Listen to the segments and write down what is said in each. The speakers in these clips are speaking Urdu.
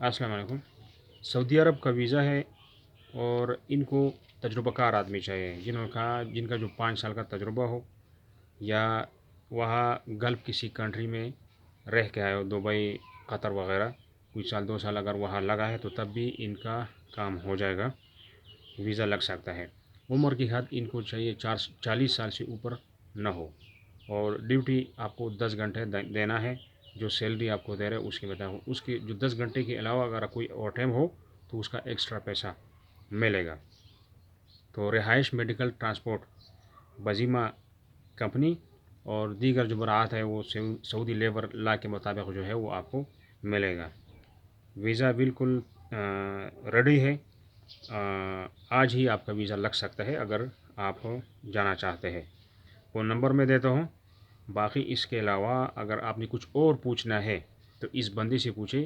السلام علیکم۔ سعودی عرب کا ویزا ہے اور ان کو تجربہ کار آدمی چاہیے جن کا جو 5 سال کا تجربہ ہو، یا وہاں گلف کسی کنٹری میں رہ کے آئے ہو، دبئی، قطر وغیرہ، کچھ سال 2 سال اگر وہاں لگا ہے تو تب بھی ان کا کام ہو جائے گا، ویزا لگ سکتا ہے۔ عمر کی حد ان کو چاہیے 40 سال سے اوپر نہ ہو، اور ڈیوٹی آپ کو 10 گھنٹے دینا ہے۔ جو سیلری آپ کو دے رہے اس کے بتاؤ، اس کے جو 10 گھنٹے کے علاوہ اگر کوئی اوور ٹائم ہو تو اس کا ایکسٹرا پیسہ ملے گا۔ تو رہائش، میڈیکل، ٹرانسپورٹ، بزیمہ کمپنی اور دیگر جو براعت ہے وہ سعودی لیبر لا کے مطابق جو ہے وہ آپ کو ملے گا۔ ویزا بالکل ریڈی ہے، آج ہی آپ کا ویزا لگ سکتا ہے اگر آپ جانا چاہتے ہیں۔ فون نمبر میں دیتا ہوں، باقی اس کے علاوہ اگر آپ نے کچھ اور پوچھنا ہے تو اس بندی سے پوچھیں۔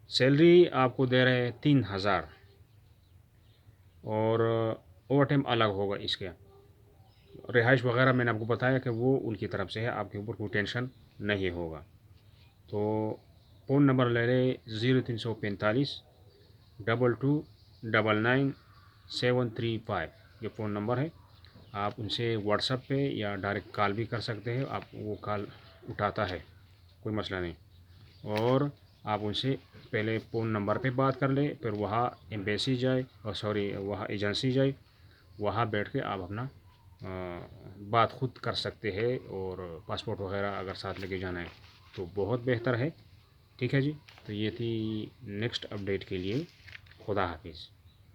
سیلری آپ کو دے رہے ہیں 3,000، اور اوور ٹائم الگ ہوگا اس کے۔ رہائش وغیرہ میں نے آپ کو بتایا کہ وہ ان کی طرف سے ہے، آپ کے اوپر کوئی ٹینشن نہیں ہوگا۔ تو فون نمبر لے لیں 0345 یہ فون نمبر ہے۔ آپ ان سے واٹس ایپ پہ یا ڈائریکٹ کال بھی کر سکتے ہیں، آپ وہ کال اٹھاتا ہے، کوئی مسئلہ نہیں۔ اور آپ ان سے پہلے فون نمبر پہ بات کر لیں، پھر وہاں ایمبیسی جائے، وہاں ایجنسی جائے، وہاں بیٹھ کے آپ اپنا بات خود کر سکتے ہیں، اور پاسپورٹ وغیرہ اگر ساتھ لے کے جانا ہے تو بہت بہتر ہے۔ ٹھیک ہے جی، تو یہ تھی نیکسٹ اپڈیٹ کے لیے۔ خدا حافظ۔